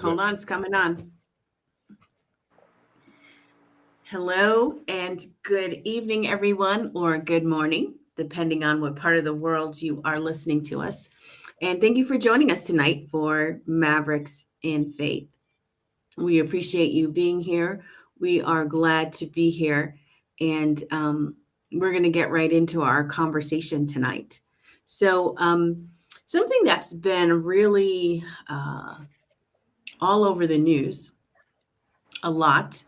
Hold on, it's coming on. Hello and good evening, everyone, or good morning, depending on what part of the world you are listening to us. And thank you for joining us tonight for Mavericks in Faith. We appreciate you being here. We are glad to be here. And we're going to get right into our conversation tonight. So, something that's been really all over the news a lot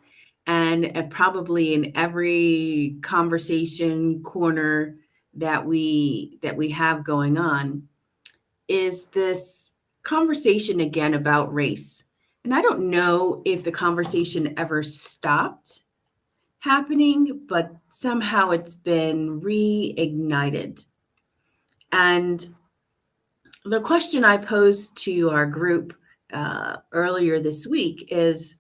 and probably in every conversation corner that we have going on is this conversation again about race. And I don't know if the conversation ever stopped happening, but somehow it's been reignited. And the question I posed to our group earlier this week is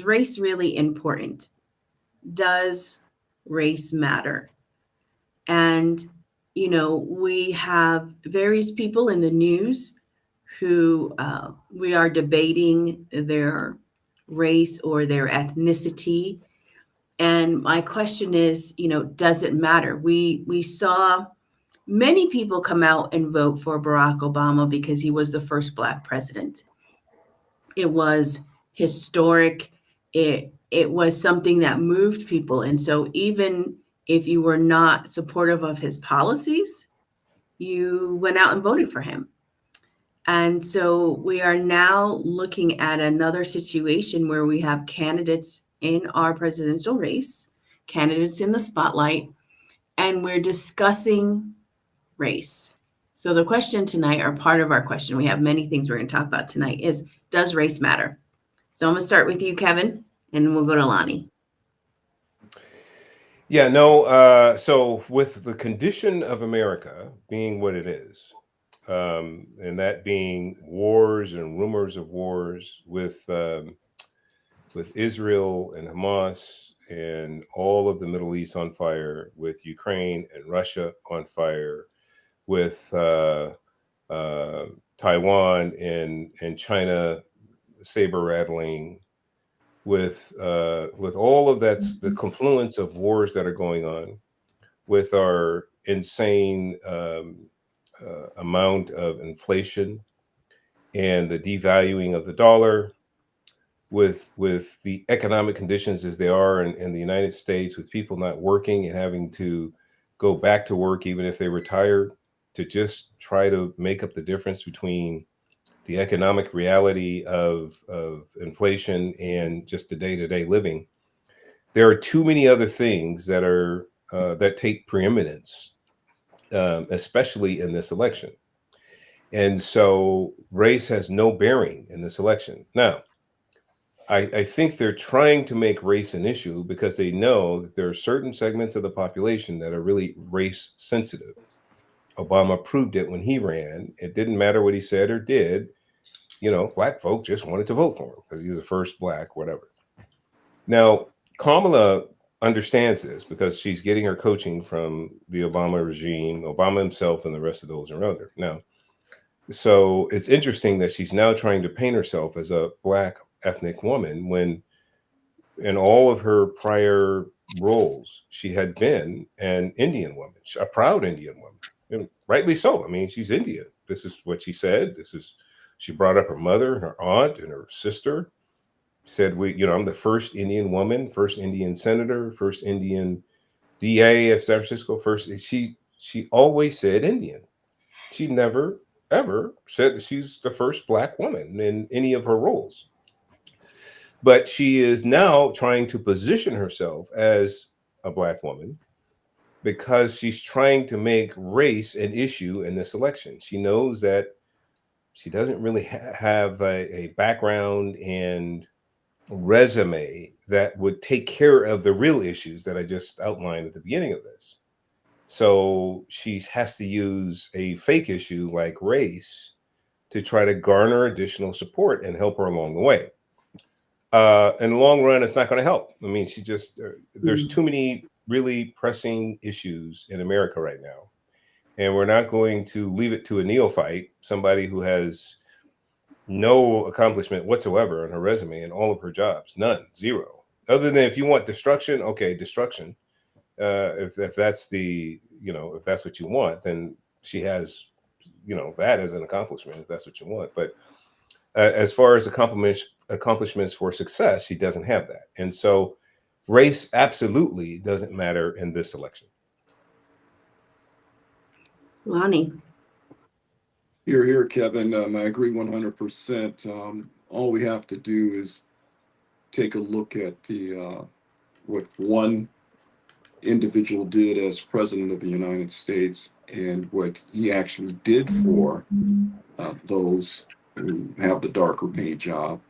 race really important? Does race matter? And, we have various people in the news who we are debating their race or their ethnicity. And my question is, does it matter? We saw many people come out and vote for Barack Obama because he was the first Black president. It was historic. It was something that moved people. And so even if you were not supportive of his policies, you went out and voted for him. And so we are now looking at another situation where we have candidates in our presidential race, candidates in the spotlight, and we're discussing race. So the question tonight, or part of our question, we have many things we're going to talk about tonight, is does race matter? So I'm going to start with you, Kevin, and then we'll go to Lonnie. Yeah, no. So with the condition of America being what it is, and that being wars and rumors of wars with Israel and Hamas and all of the Middle East on fire, with Ukraine and Russia on fire, with uh, Taiwan and China saber rattling, with all of that's the confluence of wars that are going on, with our insane amount of inflation and the devaluing of the dollar, with the economic conditions as they are in the United States, with people not working and having to go back to work even if they retire, to just try to make up the difference between the economic reality of inflation and just the day-to-day living. There are too many other things that take preeminence, especially in this election. And so race has no bearing in this election. Now, I think they're trying to make race an issue because they know that there are certain segments of the population that are really race sensitive. Obama proved it when he ran. It didn't matter what he said or did. Black folk just wanted to vote for him because he's the first Black, whatever. Now, Kamala understands this because she's getting her coaching from the Obama regime, Obama himself, and the rest of those around her. Now, so it's interesting that she's now trying to paint herself as a Black ethnic woman when in all of her prior roles, she had been an Indian woman, a proud Indian woman, and rightly so. I mean, she's Indian. This is what she said. She brought up her mother and her aunt and her sister. Said, I'm the first Indian woman, first Indian senator, first Indian DA of San Francisco. First, she always said Indian. She never ever said that she's the first Black woman in any of her roles. But she is now trying to position herself as a Black woman because she's trying to make race an issue in this election. She knows that she doesn't really have a background and resume that would take care of the real issues that I just outlined at the beginning of this. So she has to use a fake issue like race to try to garner additional support and help her along the way. In the long run, it's not going to help. I mean, there's too many really pressing issues in America right now. And we're not going to leave it to a neophyte, somebody who has no accomplishment whatsoever on her resume in all of her jobs. None, zero. Other than if you want destruction, okay, destruction. If that's the, if that's what you want, then she has, that as an accomplishment, if that's what you want. But as far as accomplishments for success, she doesn't have that. And so race absolutely doesn't matter in this election. Lonnie. Here, Kevin. I agree 100%. All we have to do is take a look at the what one individual did as president of the United States and what he actually did for those who have the darker paint job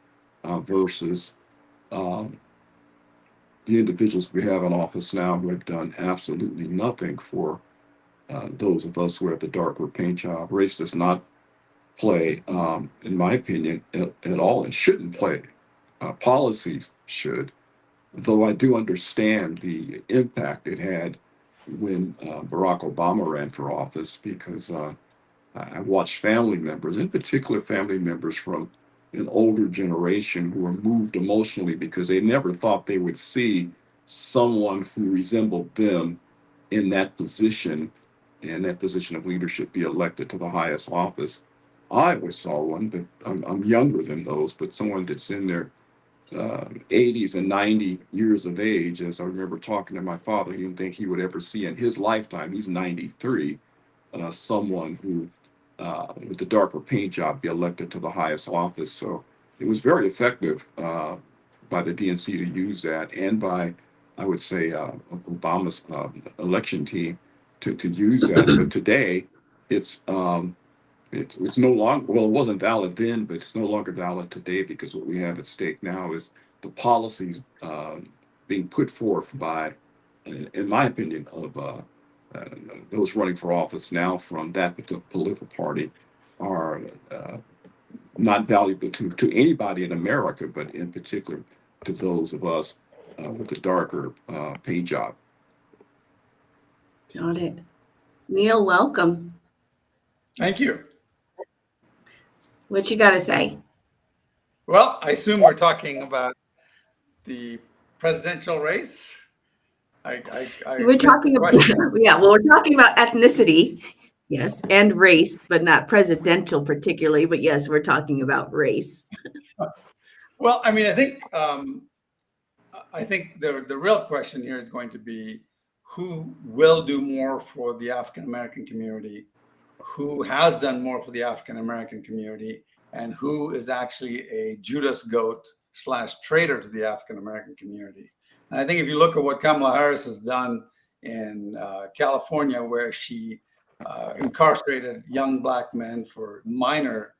versus um, the individuals we have in office now who have done absolutely nothing for those of us who have the darker paint job. Race does not play, in my opinion, at all, and shouldn't play. Policies should, though I do understand the impact it had when Barack Obama ran for office, because I watched family members, in particular family members from an older generation, who were moved emotionally because they never thought they would see someone who resembled them in that position, and that position of leadership, be elected to the highest office. I always saw one, but I'm younger than those, but someone that's in their 80s and 90 years of age. As I remember talking to my father, he didn't think he would ever see in his lifetime, he's 93, someone who, with the darker paint job, be elected to the highest office. So it was very effective by the DNC to use that, and by, I would say, Obama's election team to use that. But today, it's it's no longer, well, it wasn't valid then, but it's no longer valid today, because what we have at stake now is the policies being put forth by, in my opinion, of those running for office now from that political party are not valuable to anybody in America, but in particular to those of us with a darker paint job. Got it. Neil, welcome. Thank you. What you got to say? Well, I assume we're talking about the presidential race. We're talking about, yeah, well, we're talking about ethnicity, yes, and race, but not presidential particularly. But yes, we're talking about race. Well, I mean, I think the real question here is going to be who will do more for the African American community, who has done more for the African American community, and who is actually a Judas goat / traitor to the African American community. And I think if you look at what Kamala Harris has done in California, where she incarcerated young Black men for minor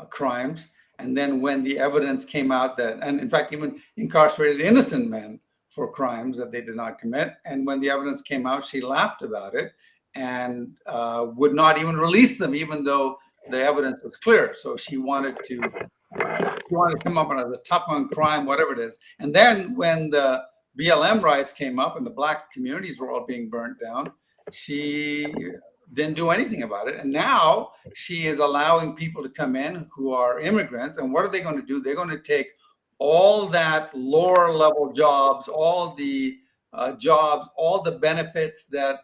crimes, and then when the evidence came out that, and in fact, even incarcerated innocent men for crimes that they did not commit, and when the evidence came out, she laughed about it and would not even release them, even though the evidence was clear. So she wanted to come up with a tough on crime, whatever it is. And then when the BLM riots came up and the Black communities were all being burnt down, she didn't do anything about it. And now she is allowing people to come in who are immigrants. And what are they going to do? They're going to take all that lower level jobs, all the jobs, all the benefits that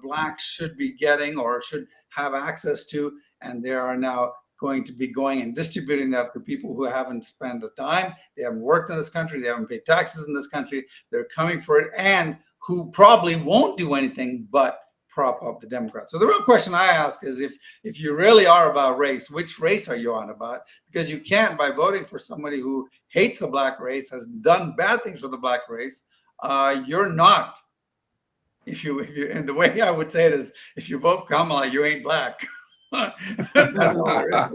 Blacks should be getting or should have access to, and they are now going to be going and distributing that to people who haven't spent a dime, they haven't worked in this country, they haven't paid taxes in this country, they're coming for it, and who probably won't do anything but prop up the Democrats. So the real question I ask is, if you really are about race, which race are you on about? Because you can't, by voting for somebody who hates the Black race, has done bad things for the Black race, you're not. If you, and the way I would say it is, if you vote Kamala, you ain't Black. That's all there is.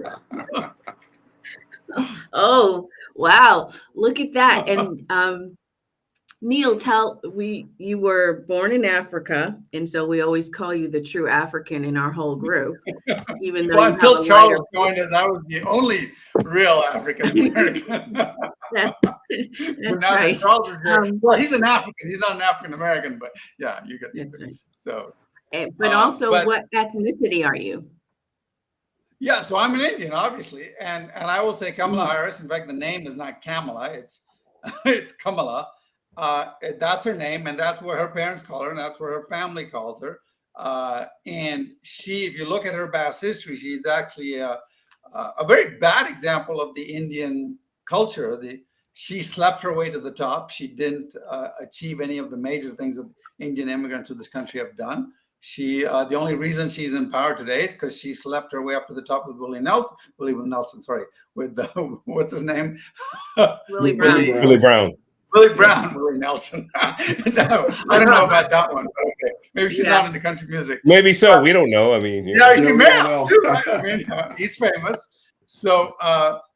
Oh, wow. Look at that. And Neil, you were born in Africa, and so we always call you the true African in our whole group. Even though until Charles joined us, I was the only real African American. That's right. Charles is there. Well, he's an African. He's not an African American, but yeah, you get that's right. So, but also, what ethnicity are you? Yeah, so I'm an Indian, obviously, and I will say Kamala Harris. In fact, the name is not Kamala; it's it's Kamala. That's her name, and that's what her parents call her, and that's what her family calls her. And she, if you look at her past history, she's actually a very bad example of the Indian culture. She slept her way to the top. She didn't achieve any of the major things that Indian immigrants to this country have done. She the only reason she's in power today is because she slept her way up to the top with Willie Nelson, sorry, with what's his name? Willie With Brown. Billy Brown. Willie Brown, Willie Nelson. No, I don't know about that one. But okay, maybe she's Yeah. not into country music. Maybe so. We don't know. I mean, Yeah, Yeah, he we may don't have know. too, right? I mean, he's famous. So,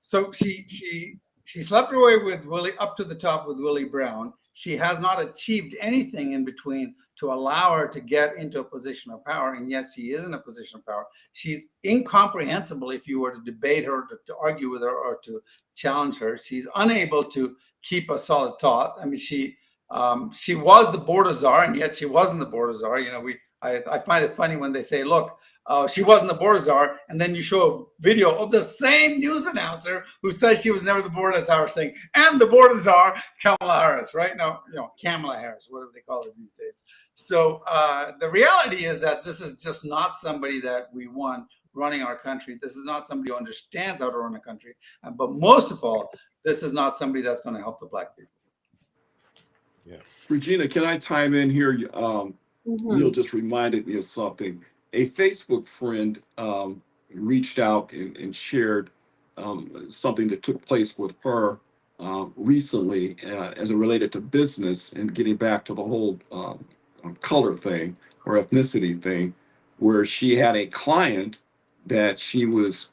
so she slept her way with Willie up to the top with Willie Brown. She has not achieved anything in between to allow her to get into a position of power, and yet she is in a position of power. She's incomprehensible if you were to debate her, to argue with her, or to challenge her. She's unable to keep a solid thought. I mean, she was the border czar, and yet she wasn't the border czar. You know, I find it funny when they say, look, she wasn't the border czar, and then you show a video of the same news announcer who says she was never the border czar saying, and the border czar, Kamala Harris, right? Now, you know, Kamala Harris, whatever they call it these days. So the reality is that this is just not somebody that we want running our country. This is not somebody who understands how to run a country. But most of all, this is not somebody that's going to help the Black people. Yeah. Regina, can I chime in here? Neil just reminded me of something. A Facebook friend reached out and shared something that took place with her recently as it related to business and getting back to the whole color thing or ethnicity thing, where she had a client that she was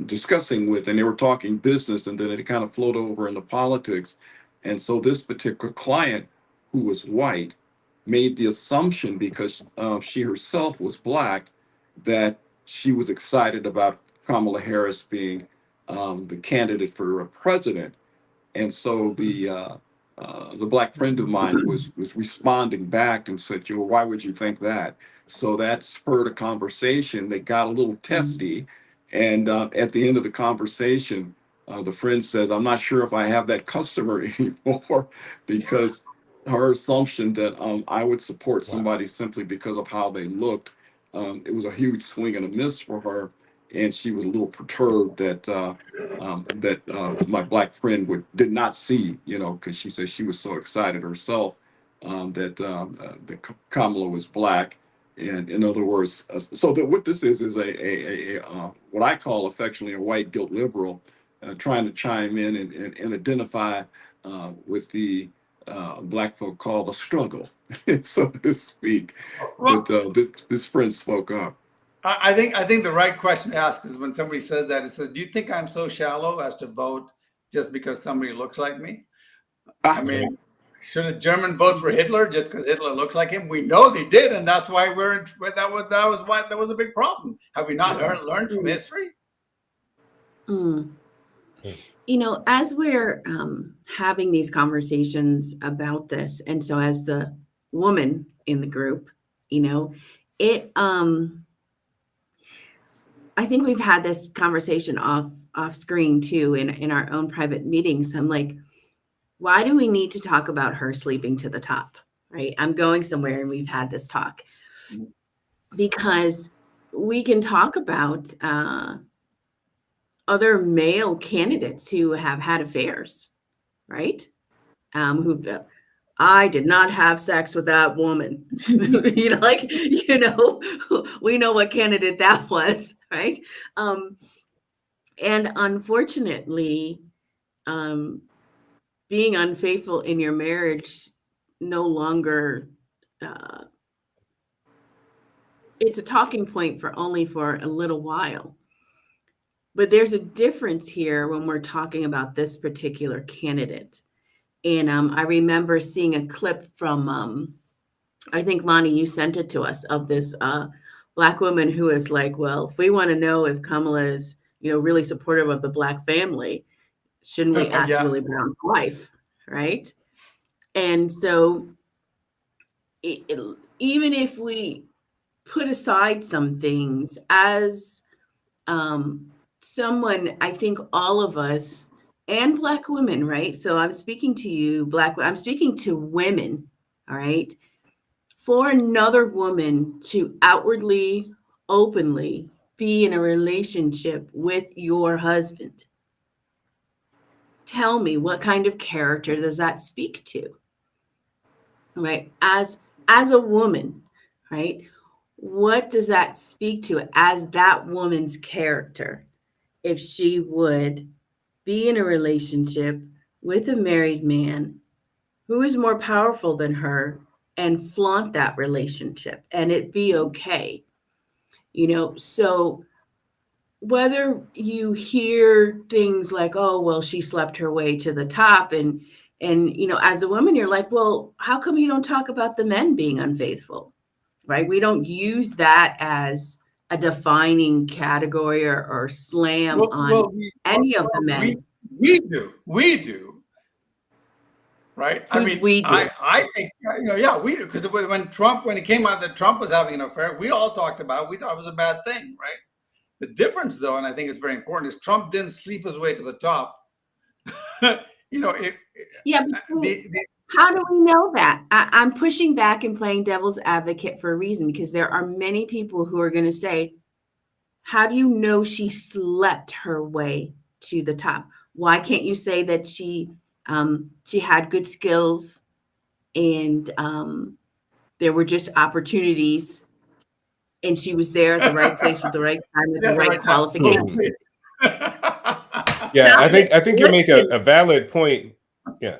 discussing with, and they were talking business, and then it kind of flowed over into politics. And so this particular client, who was white, made the assumption, because she herself was Black, that she was excited about Kamala Harris being the candidate for president. And so the Black friend of mine was responding back and said, "You know, why would you think that?" So that spurred a conversation that got a little testy. And at the end of the conversation, the friend says, "I'm not sure if I have that customer anymore," because her assumption that I would support somebody simply because of how they looked, it was a huge swing and a miss for her. And she was a little perturbed that my Black friend did not see, you know, because she said she was so excited herself that Kamala was Black. And in other words, so that what this is a what I call affectionately a white guilt liberal trying to chime in and identify with the Black folk call the struggle, so to speak. Well, But this friend spoke up. I think the right question to ask is when somebody says that, it says, "Do you think I'm so shallow as to vote just because somebody looks like me?" I mean, should a German vote for Hitler just because Hitler looks like him? We know they did, and that's why that was a big problem. Have we not learned from history? You know, as we're having these conversations about this, and so as the woman in the group, you know, it I think we've had this conversation off screen too in our own private meetings. I'm like, why do we need to talk about her sleeping to the top? Right? I'm going somewhere and we've had this talk because we can talk about other male candidates who have had affairs, right? Who I did not have sex with that woman. You know, like, you know, we know what candidate that was, right? And unfortunately, being unfaithful in your marriage no longer it's a talking point for only for a little while. But there's a difference here when we're talking about this particular candidate. And I remember seeing a clip from, I think, Lonnie, you sent it to us, of this Black woman who is like, well, if we want to know if Kamala is, you know, really supportive of the Black family, shouldn't we ask Yeah. Willie Brown's wife, right? And so even if we put aside some things as someone, I think all of us and Black women, right? So I'm speaking to you, I'm speaking to women, all right? For another woman to outwardly, openly be in a relationship with your husband, tell me, what kind of character does that speak to? Right? As a woman, right? What does that speak to as that woman's character if she would be in a relationship with a married man who is more powerful than her and flaunt that relationship and it be okay? So whether you hear things like, oh, well, she slept her way to the top, and as a woman, you're like, well, how come you don't talk about the men being unfaithful? Right? We don't use that as a defining category or slam on any of the men. We do, right? Who's I mean, we do? I think, yeah, we do, because when it came out that Trump was having an affair, we all talked about it. We thought it was a bad thing, right? The difference, though, and I think it's very important, is Trump didn't sleep his way to the top. Yeah, but how do we know that? I'm pushing back and playing devil's advocate for a reason, because there are many people who are going to say, how do you know she slept her way to the top? Why can't you say that she had good skills and there were just opportunities and she was there at the right place with the right time with the right qualifications? Yeah, I think you make a valid point. Yeah,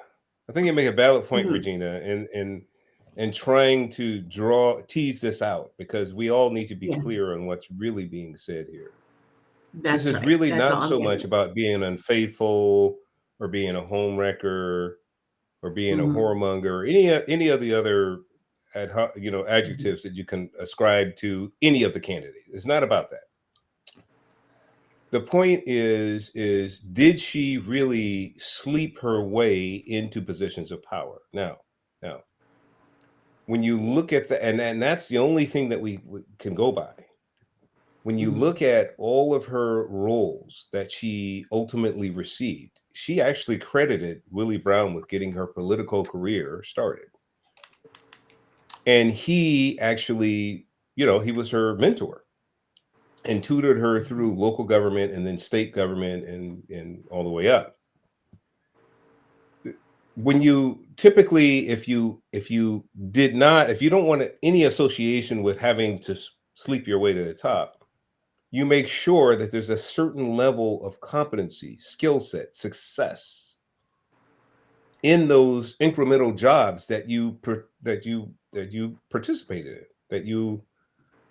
I think you make a valid point, Regina, and trying to tease this out, because we all need to be clear on what's really being said here. This is really not so much about being unfaithful or being a homewrecker or being a whoremonger or any of the other adjectives that you can ascribe to any of the candidates. It's not about that. The point is did she really sleep her way into positions of power? Now, when you look at and that's the only thing that we can go by. When you look at all of her roles that she ultimately received, she actually credited Willie Brown with getting her political career started. And he actually, he was her mentor and tutored her through local government and then state government and all the way up. When you typically, if you don't want any association with having to sleep your way to the top, you make sure that there's a certain level of competency, skill set, success in those incremental jobs that you participated in,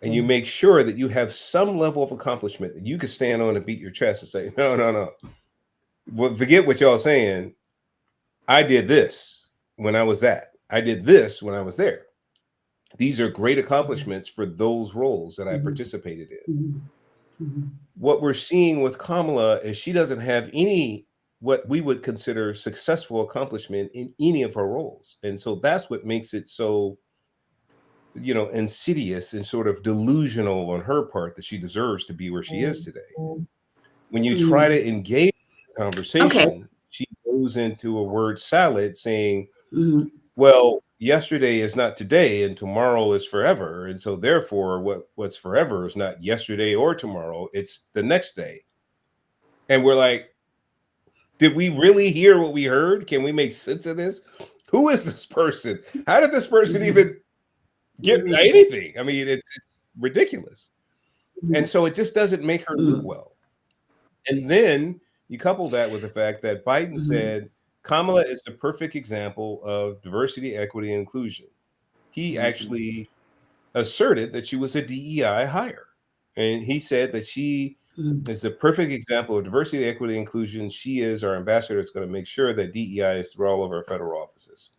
and you make sure that you have some level of accomplishment that you can stand on and beat your chest and say, no. Well, forget what y'all saying. I did this when I was that. I did this when I was there. These are great accomplishments for those roles that I participated in. What we're seeing with Kamala is she doesn't have any what we would consider successful accomplishment in any of her roles. And so that's what makes it so, insidious and sort of delusional on her part that she deserves to be where she is today. When you try to engage in the conversation, she goes into a word salad saying, well, yesterday is not today and tomorrow is forever. And so therefore what's forever is not yesterday or tomorrow, it's the next day. And we're like, did we really hear what we heard? Can we make sense of this? Who is this person? How did this person even get anything? I mean, it's ridiculous. And so it just doesn't make her look well. And then you couple that with the fact that Biden said Kamala is the perfect example of diversity, equity, and inclusion. He actually asserted that she was a DEI hire. And he said that she is the perfect example of diversity, equity, and inclusion. She is our ambassador that's going to make sure that DEI is through all of our federal offices.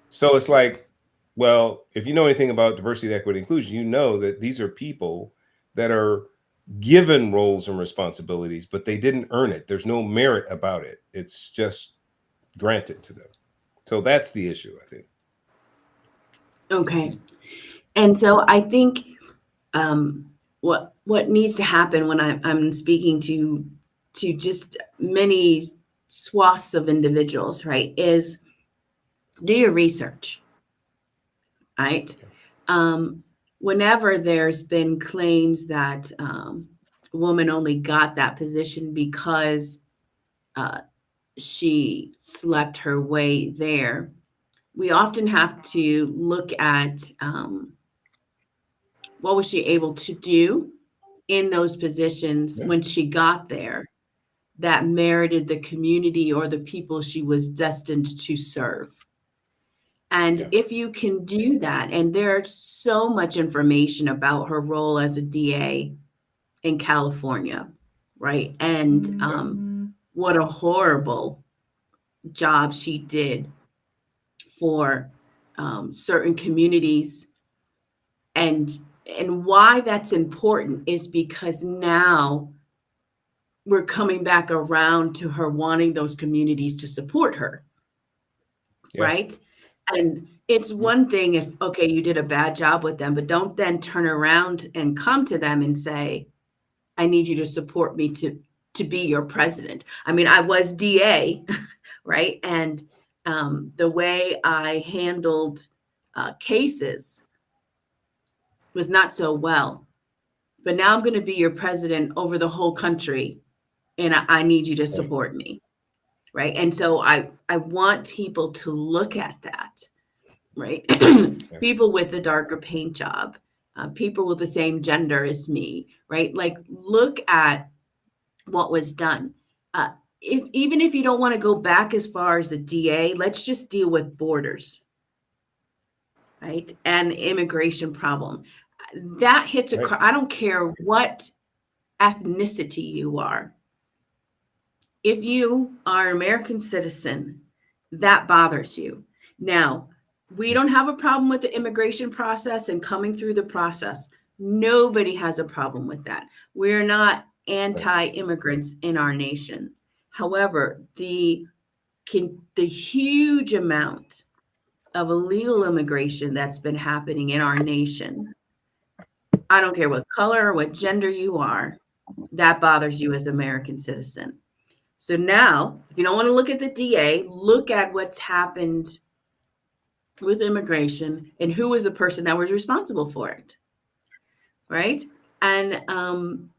So it's like, well, if you know anything about diversity, equity, and inclusion, you know that these are people that are given roles and responsibilities, but they didn't earn it. There's no merit about it. It's just granted to them. So that's the issue, I think. Okay. And so I think what needs to happen when I'm speaking to just many swaths of individuals, right, is do your research, right? Whenever there's been claims that a woman only got that position because uh, she slept her way there, we often have to look at what was she able to do in those positions Yeah. when she got there that merited the community or the people she was destined to serve. And Yeah. if you can do that, and there's so much information about her role as a DA in California, right? And what a horrible job she did for certain communities. And why that's important is because now we're coming back around to her wanting those communities to support her, Yeah. right? And it's one thing if, okay, you did a bad job with them, but don't then turn around and come to them and say, I need you to support me to be your president. I mean, I was DA, right? And the way I handled cases was not so well. But now I'm going to be your president over the whole country, and I need you to Right. support me, right? And so I want people to look at that, right? People with the darker paint job, people with the same gender as me, right? Like, look at what was done. If even if you don't want to go back as far as the DA, let's just deal with borders, right? And the immigration problem. That hits Right. I don't care what ethnicity you are. If you are an American citizen, that bothers you. Now, we don't have a problem with the immigration process and coming through the process. Nobody has a problem with that. We're not anti-immigrants in our nation. However, the huge amount of illegal immigration that's been happening in our nation, I don't care what color or what gender you are, that bothers you as an American citizen. So now, if you don't want to look at the DA, look at what's happened with immigration and who was the person that was responsible for it, right? And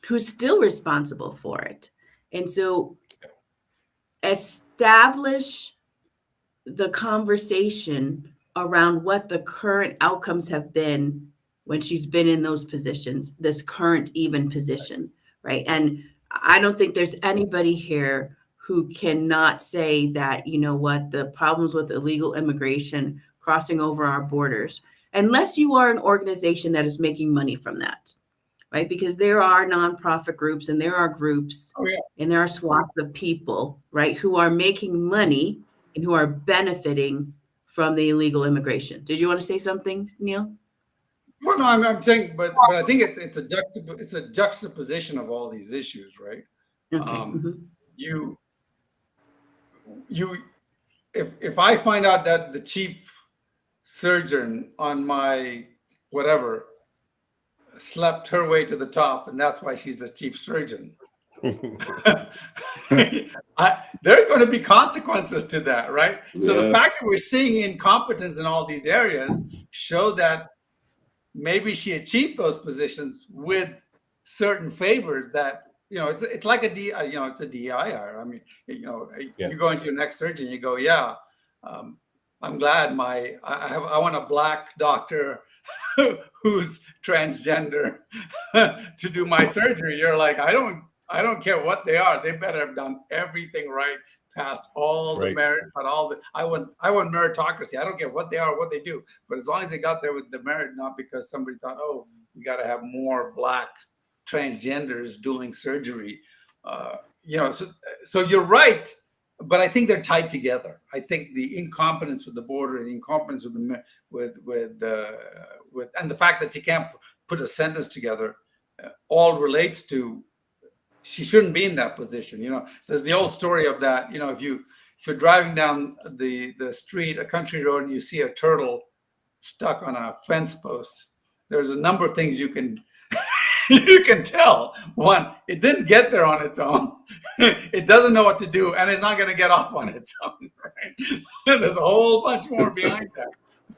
who's still responsible for it. And so establish the conversation around what the current outcomes have been when she's been in those positions, this current even position, right? And I don't think there's anybody here who cannot say that, you know what, the problems with illegal immigration crossing over our borders, unless you are an organization that is making money from that, right? Because there are nonprofit groups and there are groups and there are swaths of people, right, who are making money and who are benefiting from the illegal immigration. Did you want to say something, Neil? Well, no, I'm saying, but I think it's a juxtaposition of all these issues, right? Okay. You if I find out that the chief surgeon on my whatever slept her way to the top, and that's why she's the chief surgeon. There are going to be consequences to that, right? Yes. So the fact that we're seeing incompetence in all these areas show that maybe she achieved those positions with certain favors that, you know, it's like a D, you know, it's a DIR. I mean, you know, you go into your next surgeon, you go, yeah, I'm glad I want a black doctor who's transgender to do my surgery. You're like, I don't care what they are. They better have done everything right, passed all the merit, but I want meritocracy. I don't care what they are, what they do, but as long as they got there with the merit, not because somebody thought, oh, we got to have more black transgenders doing surgery. You know, so you're right, but I think they're tied together. I think the incompetence with the border, the incompetence with and the fact that you can't put a sentence together, all relates to she shouldn't be in that position. You know, there's the old story of that. You know, if you're driving down the street, a country road, and you see a turtle stuck on a fence post, there's a number of things you can You can tell, one, it didn't get there on its own. It doesn't know what to do, and it's not going to get off on its own, right? There's a whole bunch more behind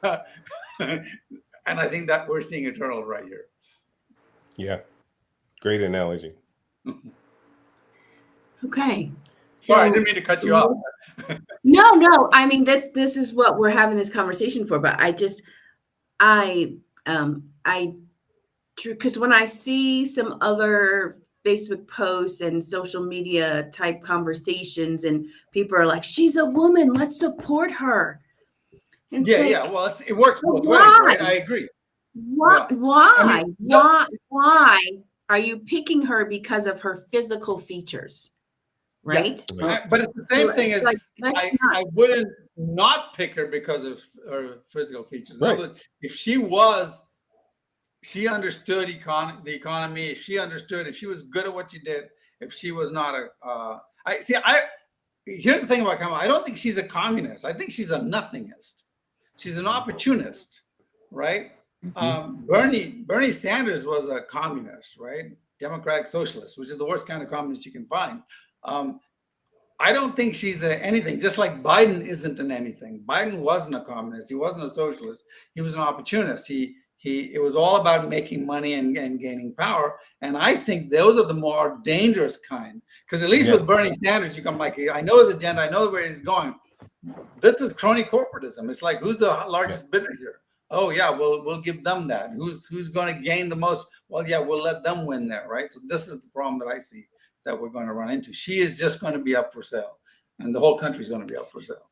that. And I think that we're seeing a turtle right here. Yeah. Great analogy. Okay. Sorry, I didn't mean to cut you off. No. I mean, this is what we're having this conversation for. But because when I see some other Facebook posts and social media type conversations, and people are like, "She's a woman, let's support her." And Yeah. Well, it works both ways, right? I agree. Why? Yeah. Why? I mean, why are you picking her because of her physical features? Right? Yeah. But it's the same thing as I wouldn't not pick her because of her physical features. In other words, if she understood the economy, if she was good at what she did, if she was not here's the thing about Kamala. I don't think she's a communist. I think she's a nothingist. She's an opportunist, right? Bernie Sanders was a communist, right? Democratic socialist, which is the worst kind of communist you can find. I don't think she's anything, just like Biden isn't an anything. Biden wasn't a communist. He wasn't a socialist. He was an opportunist. It was all about making money and gaining power. And I think those are the more dangerous kind. Because at least with Bernie Sanders, you come like, I know his agenda, I know where he's going. This is crony corporatism. It's like, who's the largest bidder here? Oh yeah, we'll give them that. Who's going to gain the most? Well, yeah, we'll let them win there, right? So this is the problem that I see that we're going to run into. She is just going to be up for sale, and the whole country is going to be up for sale.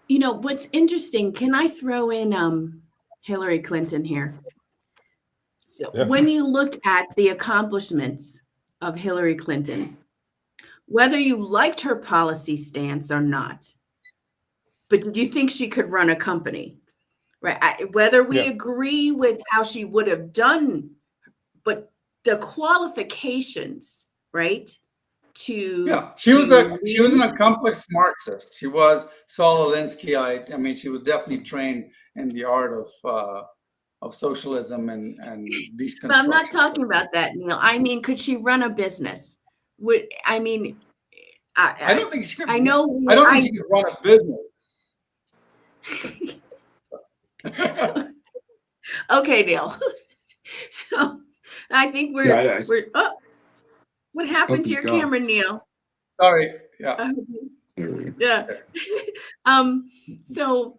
You know what's interesting? Can I throw in Hillary Clinton here? So when you looked at the accomplishments of Hillary Clinton, whether you liked her policy stance or not, but did you think she could run a company? Right? Whether we agree with how she would have done, but the qualifications, right? She was an accomplished Marxist. She was Saul Alinsky. I mean, she was definitely trained in the art of socialism and deconstruction. I'm not talking about that, Neil. I mean, could she run a business? I don't think she could. I know. I don't think she could run a business. Okay, Neil. So I think we're what happened to your camera, Neil? Sorry. Yeah. Yeah. So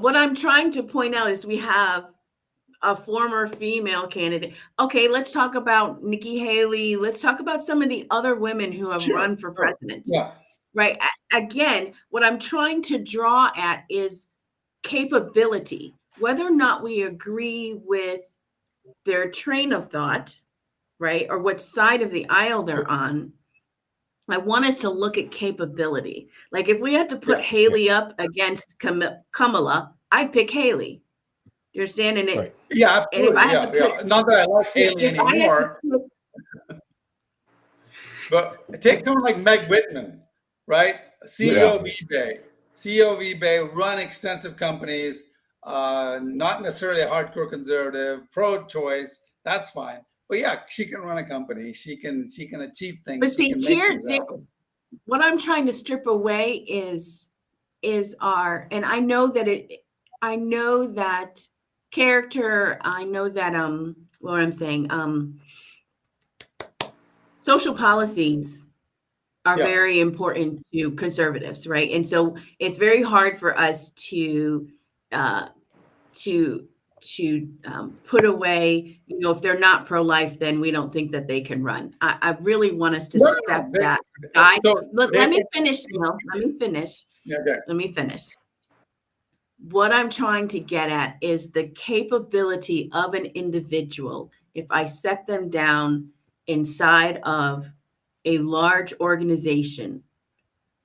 what I'm trying to point out is we have a former female candidate. Okay, let's talk about Nikki Haley. Let's talk about some of the other women who have run for president. Yeah. Right. Again, what I'm trying to draw at is capability. Whether or not we agree with their train of thought, right, or what side of the aisle they're on, I want us to look at capability. Like if we had to put Haley up against Kamala, I'd pick Haley. You understand? And yeah, absolutely. And if I had to put, not that I like Haley anymore, but take someone like Meg Whitman, right? CEO of eBay, run extensive companies, not necessarily a hardcore conservative, pro-choice. That's fine. But yeah, she can run a company. She can achieve things. But see, what I'm trying to strip away is our, and I know that character, I know that what I'm saying, social policies are very important to conservatives, right? And so it's very hard for us to put away, if they're not pro-life, then we don't think that they can run. I really want us to step that aside. Let me finish, Neil. Let me finish. What I'm trying to get at is the capability of an individual. If I set them down inside of a large organization,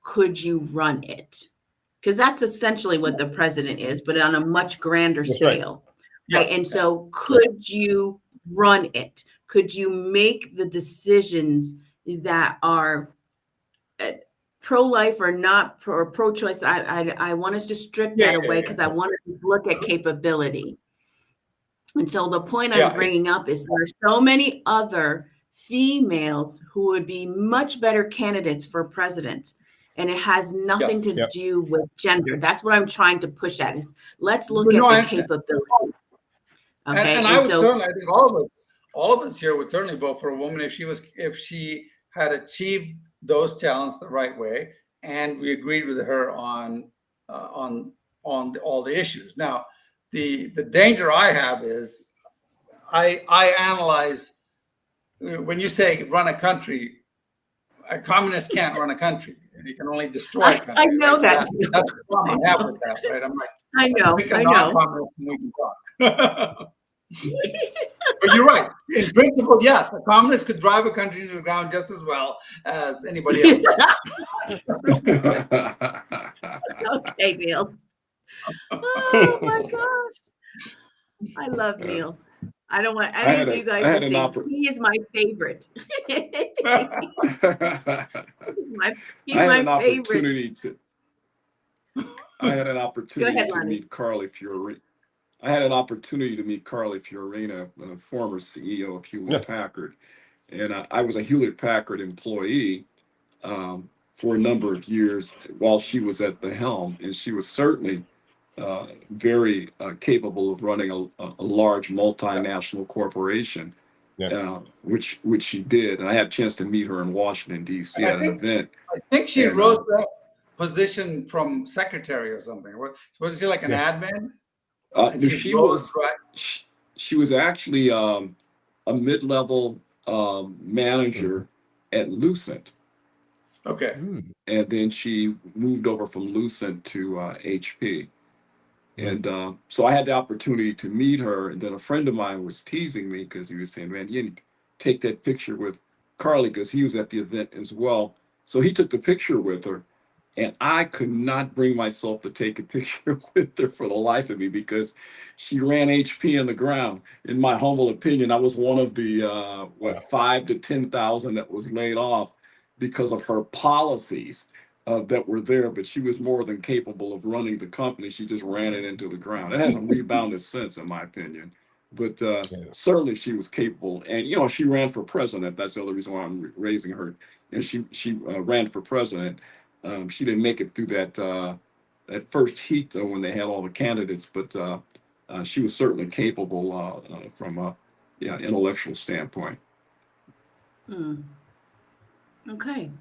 could you run it? Because that's essentially what the president is, but on a much grander scale. Right. And so could you run it? Could you make the decisions that are pro-life or not, or pro-choice? I want us to strip that away because I want to look at capability. And so the point Yeah, I'm bringing up is there are so many other females who would be much better candidates for president. And it has nothing yes. to Yep. do with gender. That's what I'm trying to push at is let's look But at no, I the understand. capability. Okay. And I would certainly, I think all of us here would certainly vote for a woman if she had achieved those talents the right way, and we agreed with her on all the issues. Now, the danger I have is I analyze when you say run a country, a communist can't run a country. He can only destroy a I country, know right? So that. that's the problem I have know. with that, right? I'm like, I know. pick a I know. non-communist and we can talk. But you're right. In principle, yes, a communist could drive a country into the ground just as well as anybody else. Okay, Neil. Oh my gosh. I love Neil. I don't want any of you guys to think he is my favorite. He's my favorite. I had an opportunity ahead, to Lonnie. meet Carly Fiorina. I had an opportunity to meet Carly Fiorina, the former CEO of Hewlett Packard, and I was a Hewlett Packard employee for a number of years while she was at the helm, and she was certainly very capable of running a large multinational corporation, which she did. And I had a chance to meet her in Washington D.C. at an event. I think she rose that position from secretary or something. Wasn't she like an admin? She was actually a mid-level manager at Lucent. Okay. And then she moved over from Lucent to HP. And so I had the opportunity to meet her. And then a friend of mine was teasing me because he was saying, man, you need to take that picture with Carly because he was at the event as well. So he took the picture with her. And I could not bring myself to take a picture with her for the life of me because she ran HP in the ground. In my humble opinion, I was one of the 5 to 10,000 that was laid off because of her policies that were there. But she was more than capable of running the company. She just ran it into the ground. It hasn't rebounded since, in my opinion. But certainly she was capable. And, you know, she ran for president. That's the other reason why I'm raising her. And she ran for president. She didn't make it through that first heat though when they had all the candidates, but she was certainly capable from a intellectual standpoint. Okay.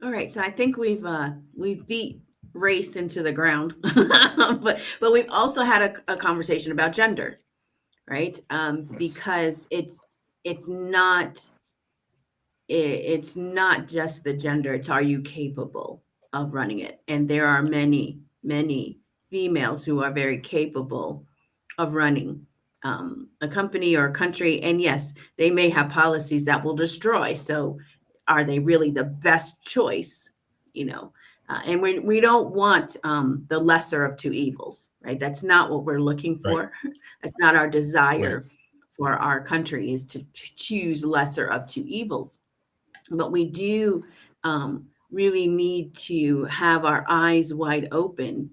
All right. So I think we've beat race into the ground, but we've also had a conversation about gender, right? Because it's not just the gender, it's are you capable of running it? And there are many females who are very capable of running a company or a country. And yes, they may have policies that will destroy. So are they really the best choice? You know, and we don't want the lesser of two evils, right? That's not what we're looking for. Right. That's not our desire for our country, is to choose lesser of two evils. But we do really need to have our eyes wide open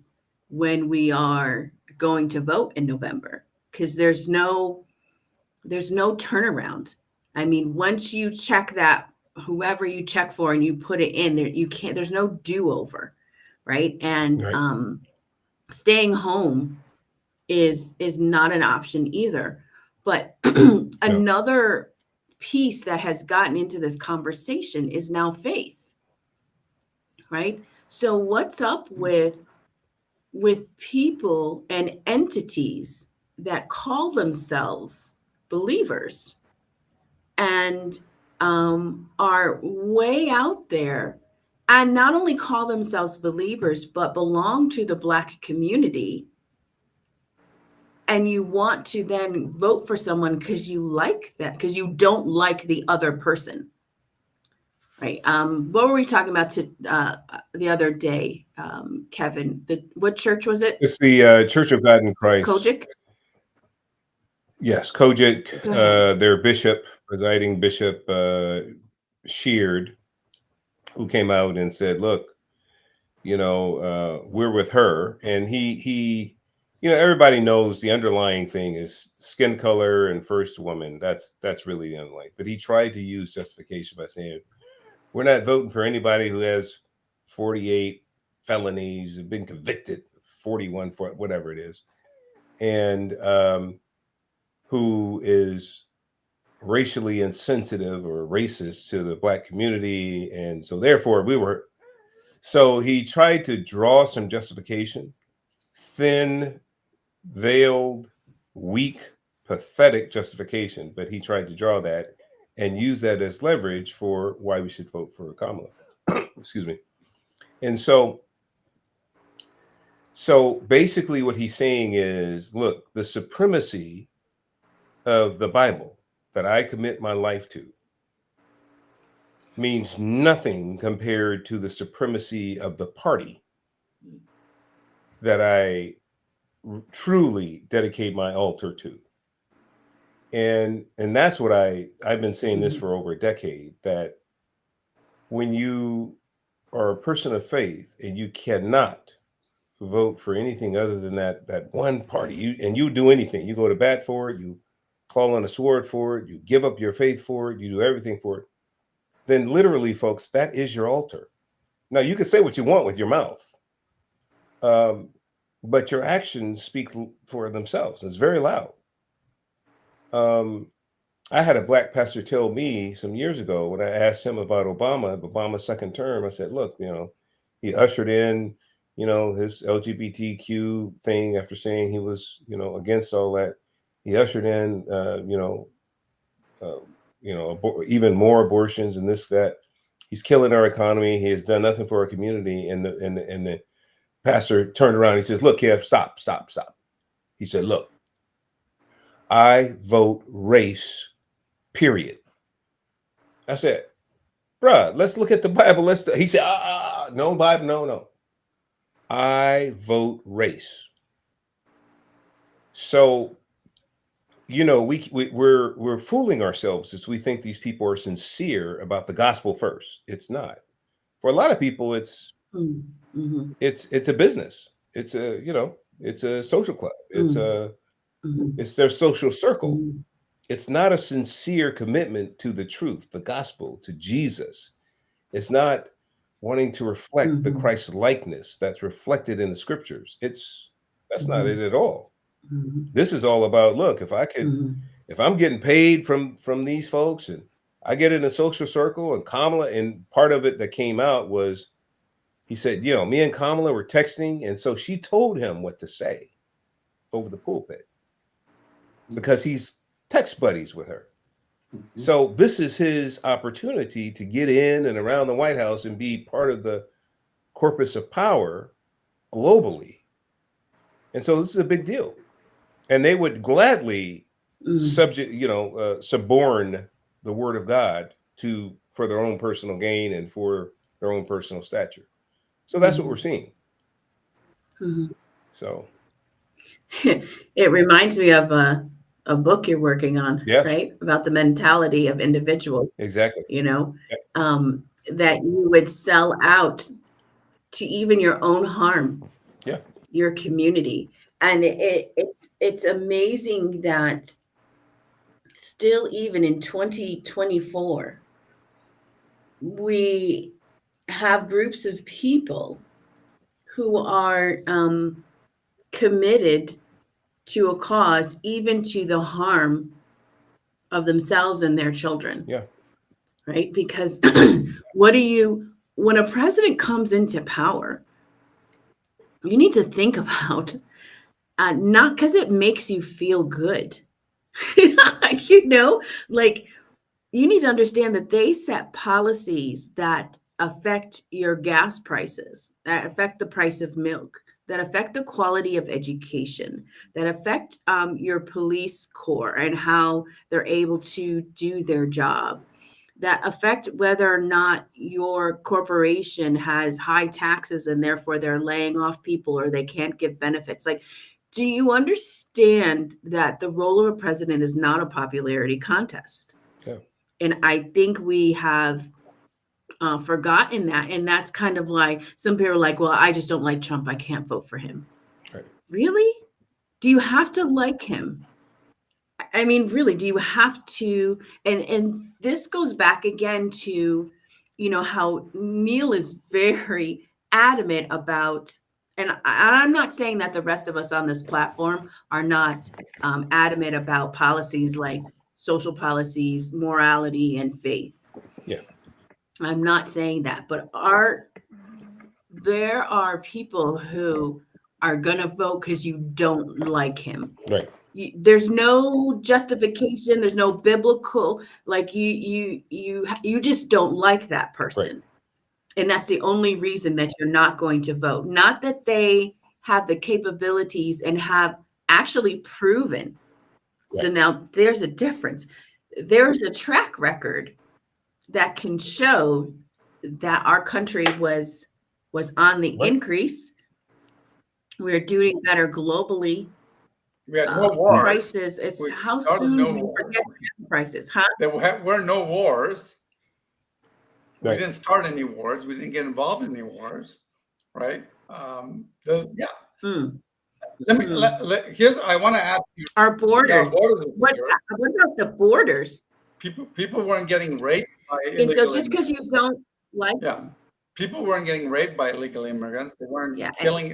when we are going to vote in November, because there's no turnaround. I mean, once you check that, whoever you check for and you put it in there, you can't, there's no do-over, right? And staying home is not an option either. But another piece that has gotten into this conversation is now faith, right? So what's up with people and entities that call themselves believers and are way out there and not only call themselves believers, but belong to the Black community, and you want to then vote for someone because you like that, because you don't like the other person, right? What were we talking about the other day, Kevin? What church was it? It's the Church of God in Christ. Kojic? Yes, Kojic. Their presiding bishop, Sheard, who came out and said, "Look, you know, we're with her," and he everybody knows the underlying thing is skin color and first woman. That's really the underlying. But he tried to use justification by saying, we're not voting for anybody who has 48 felonies, been convicted, 41 for whatever it is, and who is racially insensitive or racist to the Black community. And so therefore so he tried to draw some justification, thin, veiled, weak, pathetic justification, but he tried to draw that and use that as leverage for why we should vote for Kamala. Excuse me. And so basically what he's saying is, look, the supremacy of the Bible that I commit my life to means nothing compared to the supremacy of the party that I truly dedicate my altar to. And that's what I've been saying this for over a decade, that when you are a person of faith and you cannot vote for anything other than that one party, you do anything, you go to bat for it, you fall on a sword for it, you give up your faith for it, you do everything for it, then literally, folks, that is your altar. Now, you can say what you want with your mouth, but your actions speak for themselves. It's very loud. I had a Black pastor tell me some years ago when I asked him about Obama's second term. I said, look, he ushered in, his LGBTQ thing after saying he was, against all that. He ushered in, even more abortions and this, that. He's killing our economy. He has done nothing for our community. And the pastor turned around and he says, look, Kev, stop. He said, look, I vote race, period. I said, bruh, let's look at the Bible. He said, no Bible, no. I vote race. So, we're fooling ourselves as we think these people are sincere about the gospel first. It's not. For a lot of people, it's a business. It's a social club. It's their social circle. It's not a sincere commitment to the truth, the gospel, to Jesus. It's not wanting to reflect the Christ likeness that's reflected in the scriptures. That's not it at all. This is all about, look, if I'm getting paid from these folks and I get in a social circle, and Kamala, and part of it that came out was, he said, me and Kamala were texting, and so she told him what to say over the pulpit because he's text buddies with her. So this is his opportunity to get in and around the White House and be part of the corpus of power globally. And so this is a big deal. And they would gladly suborn the word of God for their own personal gain and for their own personal stature. So that's what we're seeing. So it reminds me of a book you're working on, right? About the mentality of individuals. Exactly. That you would sell out to even your own harm, your community. And it's amazing that still, even in 2024, we have groups of people who are committed to a cause, even to the harm of themselves and their children. Yeah. Right? Because when a president comes into power, you need to think about, not because it makes you feel good, you need to understand that they set policies that affect your gas prices, that affect the price of milk, that affect the quality of education, that affect your police corps and how they're able to do their job, that affect whether or not your corporation has high taxes and therefore they're laying off people or they can't give benefits. Like, do you understand that the role of a president is not a popularity contest? Yeah. And I think we have forgotten that. And that's kind of like, some people are like, well, I just don't like Trump, I can't vote for him. Right. Really? Do you have to like him? I mean, really, do you have to? And this goes back again to, how Neil is very adamant about, and I'm not saying that the rest of us on this platform are not adamant about policies like social policies, morality, and faith. Yeah. I'm not saying that, but there are people who are going to vote because you don't like him. Right. There's no justification. There's no biblical, like you just don't like that person. And that's the only reason that you're not going to vote. Not that they have the capabilities and have actually proven. So Right. now there's a difference. There's a track record that can show that our country was on the Right. increase. We're doing better globally. We had no wars. Prices. It's We how started soon no do you wars. forget gas prices, huh? There were no wars. We Right. didn't start any wars. We didn't get involved in any wars, right? Yeah. Mm. Let me. Here's. I want to ask you. Our borders. Yeah, borders What about the borders? People weren't getting raped by illegal And so just because you immigrants. don't like Yeah. them, People weren't getting raped by illegal immigrants. They weren't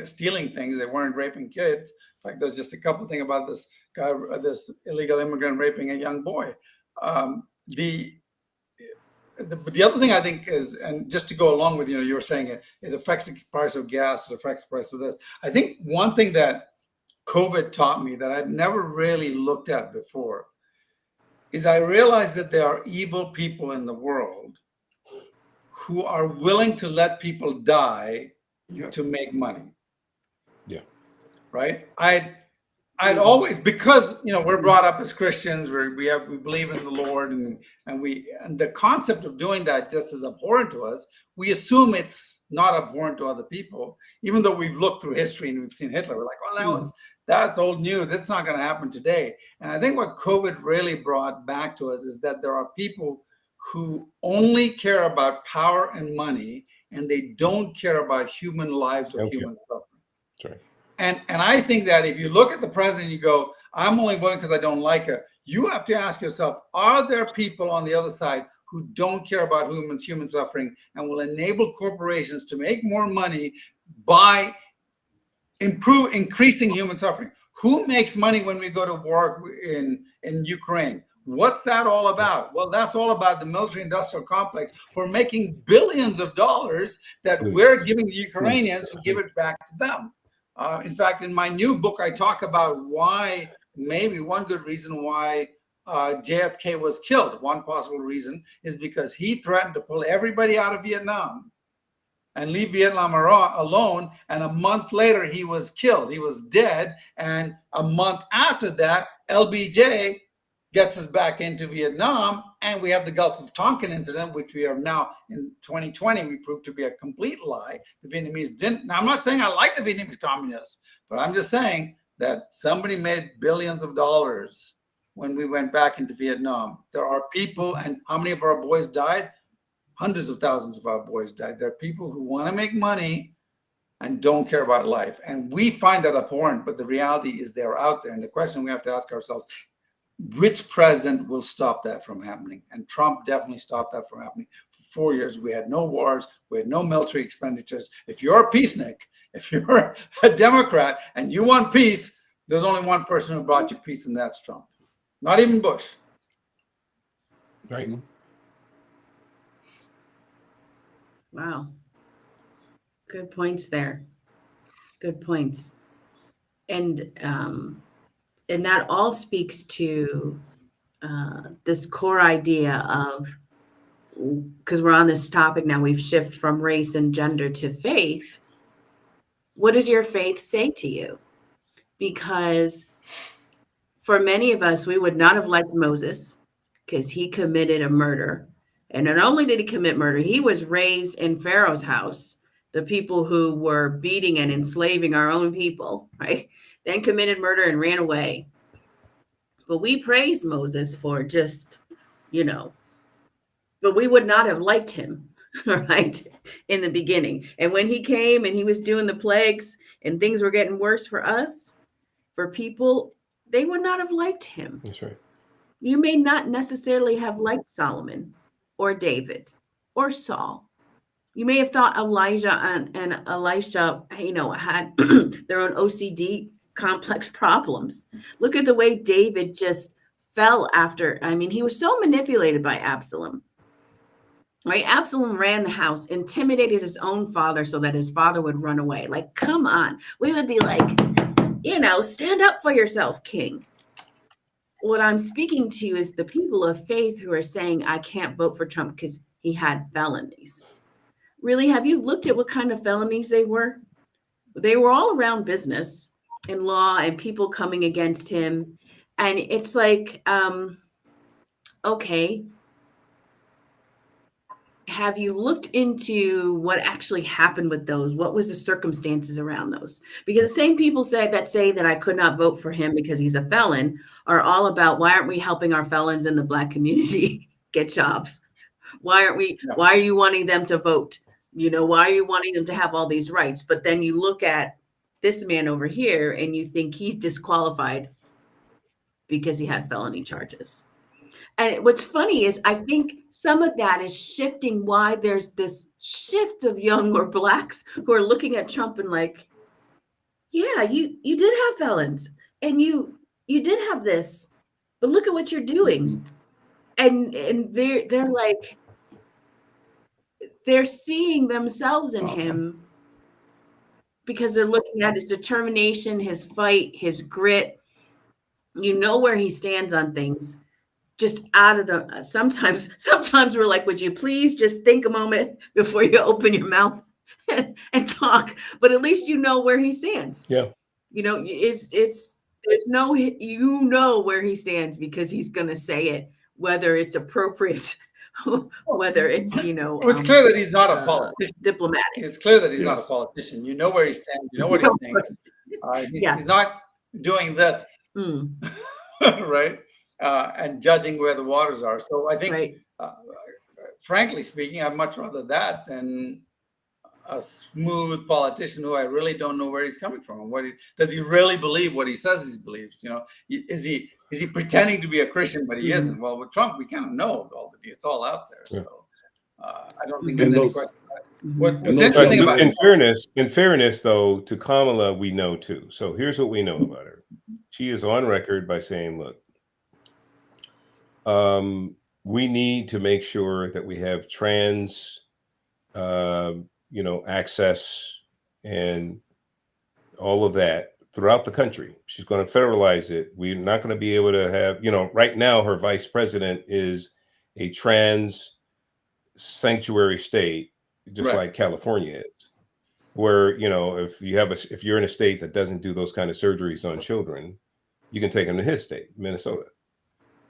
stealing things. They weren't raping kids. In fact, there's just a couple things about this guy, this illegal immigrant raping a young boy. The other thing I think is, and just to go along with, you were saying it affects the price of gas, it affects the price of this. I think one thing that COVID taught me that I'd never really looked at before is I realized that there are evil people in the world who are willing to let people die to make money. Yeah. Right? I'd always, because we're brought up as Christians, we believe in the Lord, and the concept of doing that just is abhorrent to us. We assume it's not abhorrent to other people, even though we've looked through history and we've seen Hitler. We're like, well, that's old news. It's not going to happen today. And I think what COVID really brought back to us is that there are people who only care about power and money, and they don't care about human lives or human suffering. That's right. And I think that if you look at the president, you go, I'm only voting because I don't like her. You have to ask yourself, are there people on the other side who don't care about human suffering and will enable corporations to make more money by increasing human suffering? Who makes money when we go to war in Ukraine? What's that all about? Well, that's all about the military-industrial complex. We're making billions of dollars that we're giving the Ukrainians who give it back to them. In fact, in my new book, I talk about why, maybe one good reason why JFK was killed. One possible reason is because he threatened to pull everybody out of Vietnam and leave Vietnam alone. And a month later, he was killed. He was dead. And a month after that, LBJ gets us back into Vietnam, and we have the Gulf of Tonkin incident, which we are now in 2020, we proved to be a complete lie. The Vietnamese didn't. Now, I'm not saying I like the Vietnamese communists, but I'm just saying that somebody made billions of dollars when we went back into Vietnam. There are people, and how many of our boys died? Hundreds of thousands of our boys died. There are people who want to make money and don't care about life. And we find that abhorrent, but the reality is they're out there. And the question we have to ask ourselves, which president will stop that from happening? And Trump definitely stopped that from happening. For 4 years, we had no wars, we had no military expenditures. If you're a peacenik, if you're a Democrat and you want peace, there's only one person who brought you peace, and that's Trump. Not even Bush. Right. Wow. Good points there. Good points. And that all speaks to this core idea of, because we're on this topic now, we've shifted from race and gender to faith. What does your faith say to you? Because for many of us, we would not have liked Moses because he committed a murder. And not only did he commit murder, he was raised in Pharaoh's house, the people who were beating and enslaving our own people, right? Then committed murder and ran away. But we praise Moses for just, but we would not have liked him, right, in the beginning. And when he came and he was doing the plagues and things were getting worse for us, for people, they would not have liked him. That's right. You may not necessarily have liked Solomon or David or Saul. You may have thought Elijah and Elisha, had their own OCD complex problems. Look at the way David just fell after. I mean, he was so manipulated by Absalom. Right? Absalom ran the house, intimidated his own father so that his father would run away. Like, come on. We would be like, stand up for yourself, king. What I'm speaking to is the people of faith who are saying, I can't vote for Trump because he had felonies. Really, have you looked at what kind of felonies they were? They were all around business and law and people coming against him. And it's like, okay, have you looked into what actually happened with those? What was the circumstances around those? Because the same people say that I could not vote for him because he's a felon are all about, why aren't we helping our felons in the Black community get jobs? Why are you wanting them to vote? Why are you wanting them to have all these rights? But then you look at this man over here and you think he's disqualified because he had felony charges. And what's funny is I think some of that is shifting why there's this shift of younger Blacks who are looking at Trump and like, yeah, you did have felons and you did have this, but look at what you're doing. And they're like, they're seeing themselves in him because they're looking at his determination, his fight, his grit. Where he stands on things. Just out of the sometimes we're like, would you please just think a moment before you open your mouth and talk? But at least where he stands. Yeah. There's where he stands because he's gonna say it, whether it's appropriate, whether it's It's clear that he's not a politician. Diplomatic. It's clear that he's not a politician. You know where he stands. You know what he thinks. He's not doing this, right? And judging where the waters are. So I think, frankly speaking, I'd much rather that than a smooth politician who I really don't know where he's coming from. Does he really believe what he says he believes? Is he pretending to be a Christian, but he isn't? Well, with Trump, we kind of know it's all out there. So I don't think there's any question. What's interesting about in fairness, though, to Kamala, we know too. So here's what we know about her. She is on record by saying, look, we need to make sure that we have trans, access and all of that throughout the country. She's going to federalize it. We're not going to be able to have, right now her vice president is a trans sanctuary state, just like California is, where, if you're in a state that doesn't do those kind of surgeries on children, you can take them to his state, Minnesota.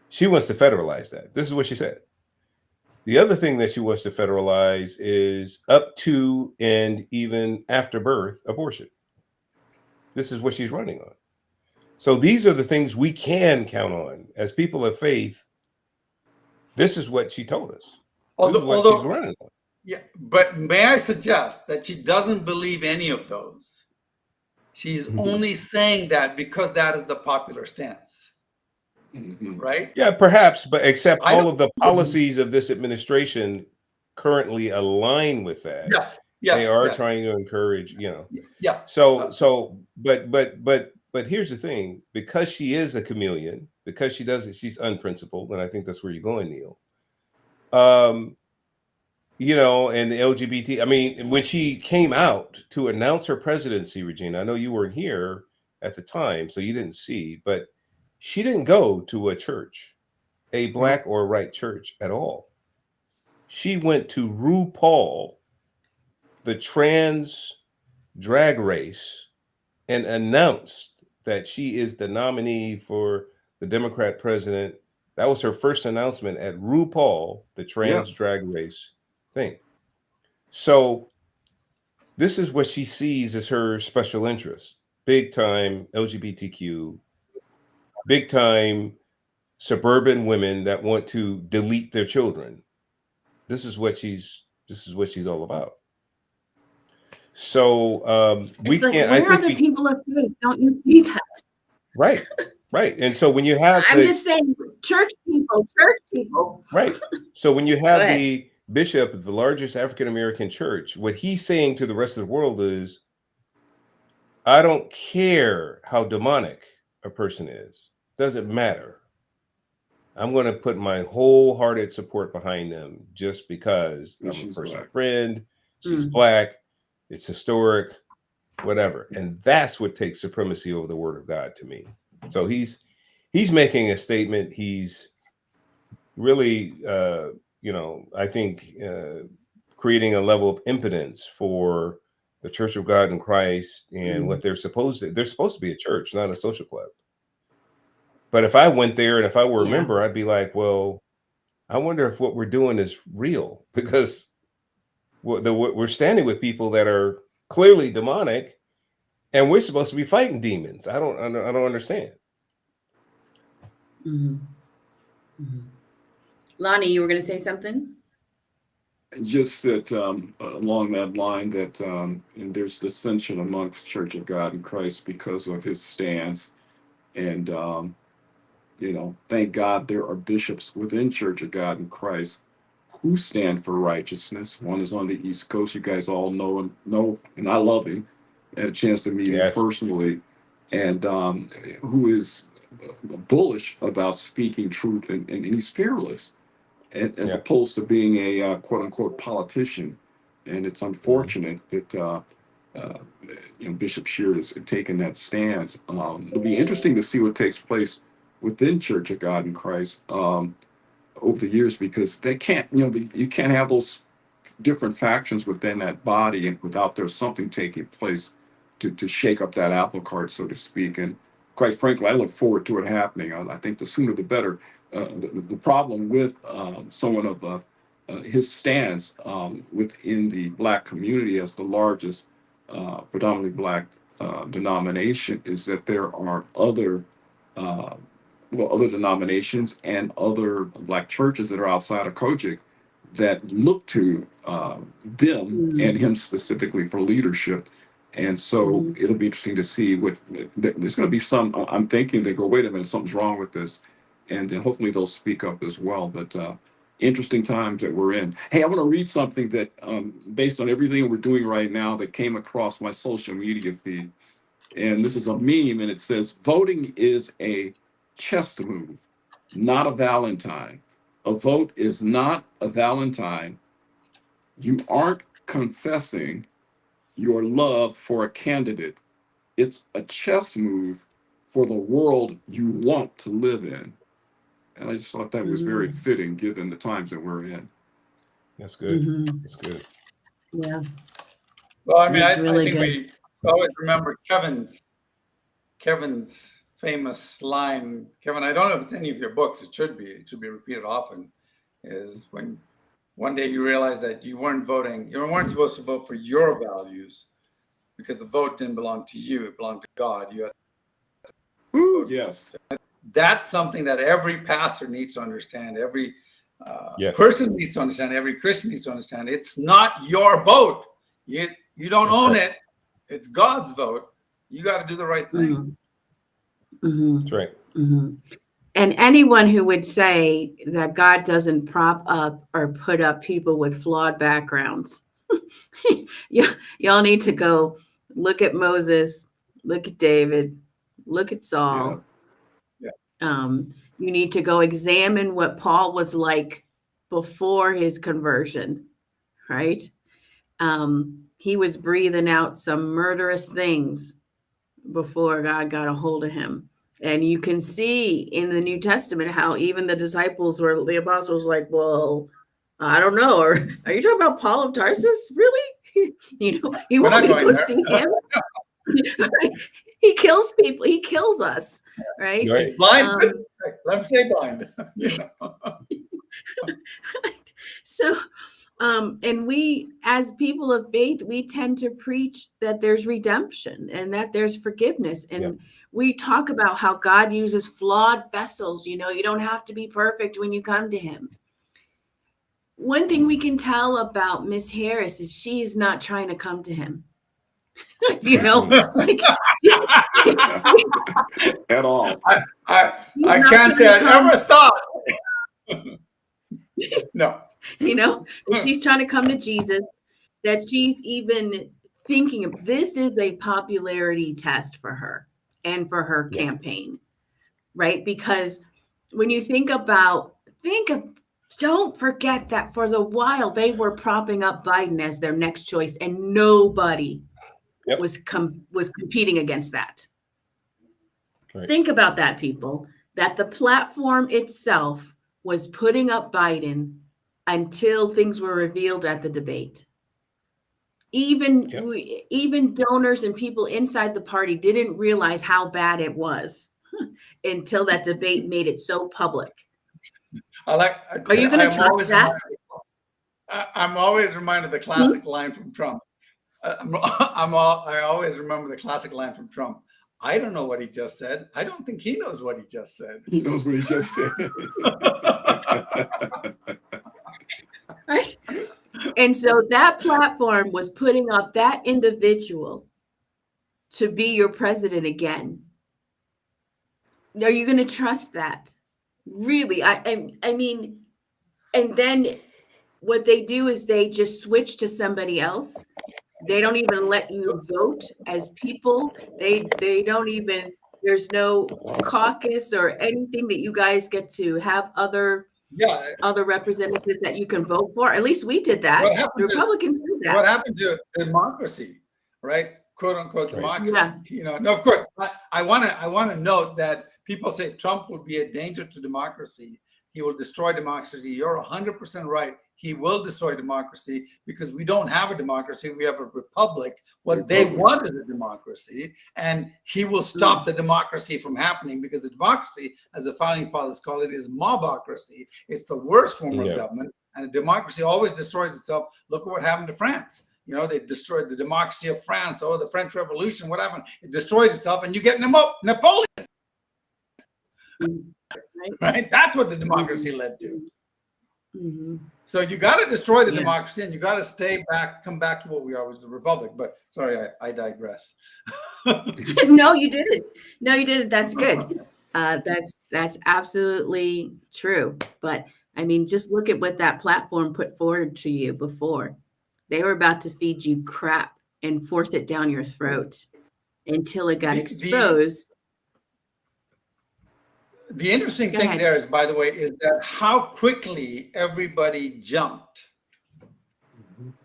She wants to federalize that. This is what she said. The other thing that she wants to federalize is up to and even after birth abortion. This is what she's running on. So these are the things we can count on as people of faith. This is what she told us. This is what she's running on. Yeah, but may I suggest that she doesn't believe any of those? She's only saying that because that is the popular stance. Right? Yeah, perhaps, but except all of the policies of this administration currently align with that. Yes, they are trying to encourage, Yeah. But here's the thing: because she is a chameleon, because she's unprincipled, and I think that's where you're going, Neil. And the LGBT. I mean, when she came out to announce her presidency, Regina, I know you weren't here at the time, so you didn't see, but she didn't go to a church, a Black or white church at all. She went to RuPaul, the trans drag race, and announced that she is the nominee for the Democrat president. That was her first announcement at RuPaul, the trans drag race thing. So this is what she sees as her special interest. Big time LGBTQ, big time suburban women that want to delete their children. This is what she's all about. So we can't. Where are the people of faith? Don't you see that? Right. Right. And so when you have I'm just saying, church people. right. So when you Go have ahead. the bishop of the largest African American church, what he's saying to the rest of the world is, I don't care how demonic a person is. Doesn't matter. I'm going to put my wholehearted support behind them just because And I'm a she's personal black. friend. She's Mm. black. It's historic, whatever. And that's what takes supremacy over the word of God to me. So he's making a statement. He's really, I think, creating a level of impotence for the Church of God in Christ and what they're supposed to be a church, not a social club. But if I went there and if I were a Yeah. member, I'd be like, well, I wonder if what we're doing is real, because we're standing with people that are clearly demonic, and we're supposed to be fighting demons. I don't understand. Mhm. Mhm. Lonnie, you were going to say something? Just that along that line that and there's dissension amongst Church of God in Christ because of his stance. And, thank God there are bishops within Church of God in Christ who stand for righteousness. One is on the East Coast. You guys all know, and I love him. I had a chance to meet him Yes. personally. And who is bullish about speaking truth, and he's fearless, as Yeah. opposed to being a quote unquote politician. And it's unfortunate that Bishop Sheard has taken that stance. It'll be interesting to see what takes place within Church of God in Christ over the years, because they can't, you can't have those different factions within that body and without there's something taking place to shake up that apple cart, so to speak. And quite frankly, I look forward to it happening. I think the sooner the better. The problem with someone of his stance within the Black community as the largest predominantly Black denomination is that there are uh, other denominations and other Black churches that are outside of Kojic that look to them and him specifically for leadership. And so it'll be interesting to see what there's going to be some. I'm thinking they go, wait a minute, something's wrong with this, and then hopefully they'll speak up as well. But interesting times that we're in. Hey, I want to read something that, based on everything we're doing right now, that came across my social media feed, and this is a meme, and it says, "Voting is a chess move, not a Valentine. A vote is not a Valentine. You aren't confessing your love for a candidate. It's a chess move for the world you want to live in." And I just thought that was very fitting given the times that we're in. That's good. That's good. Yeah. Well, I mean, It's I really think good. we always remember Kevin's famous line. Kevin, I don't know if it's any of your books. It should be. It should be repeated often. Is when one day you realize that you weren't supposed to vote for your values, because the vote didn't belong to you. It belonged to God. You had to Ooh, vote. yes. That's something that every pastor needs to understand. Every Yes. person needs to understand. Every Christian needs to understand. It's not your vote. You don't That's own right. it. It's God's vote. You got to do the right thing. That's right. And anyone who would say that God doesn't prop up or put up people with flawed backgrounds, y'all need to go look at Moses, look at David, look at Saul. Yeah. You need to go examine what Paul was like before his conversion, right? He was breathing out some murderous things before God got a hold of him. And you can see in the New Testament how even the apostles like, well, I don't know. Or are you talking about Paul of Tarsus? Really? You We're want not me to going go there. see him? He kills people. He kills us, right? Right. Blind. Let him say blind. So, and we, as people of faith, we tend to preach that there's redemption and that there's forgiveness. And we talk about how God uses flawed vessels. You don't have to be perfect when you come to him. One thing we can tell about Miss Harris is she's not trying to come to him. You know, like At all. I not can't say trying I to come- ever thought. No. you know, if she's trying to come to Jesus, that she's even thinking of this is a popularity test for her and for her Yeah. campaign, right? Because when you don't forget that for the while they were propping up Biden as their next choice, and nobody Yep. was competing against that. Right. Think about that, people, that the platform itself was putting up Biden until things were revealed at the debate. Even donors and people inside the party didn't realize how bad it was until that debate made it so public. Are you going to trust that? I'm always reminded of the classic line from Trump. I always remember the classic line from Trump. I don't know what he just said. I don't think he knows what he just said. He knows what he just said. Right? And so that platform was putting up that individual to be your president again. Are you going to trust that? Really? I mean, and then what they do is they just switch to somebody else. They don't even let you vote as people. They don't even, there's no caucus or anything that you guys get to have other representatives that you can vote for. At least we did that. The Republicans did that. What happened to democracy, right? "Quote unquote" democracy. Yeah. You know, no, of course, I want to note that people say Trump will be a danger to democracy. He will destroy democracy. You're 100% right. He will destroy democracy because we don't have a democracy. We have a republic. What they want is a democracy. And he will stop the democracy from happening because the democracy, as the founding fathers call it, is mobocracy. It's the worst form of government. And a democracy always destroys itself. Look at what happened to France. You know, they destroyed the democracy of France. Oh, the French Revolution, what happened? It destroyed itself and you get Napoleon. Right? That's what the democracy led to. Mm-hmm. So you got to destroy the democracy and you got to come back to what we are, was the republic. But sorry, I digress. No, you didn't. No, you didn't. That's good. That's absolutely true. But I mean, just look at what that platform put forward to you before. They were about to feed you crap and force it down your throat until it got exposed. The interesting thing there is, by the way, is that how quickly everybody jumped.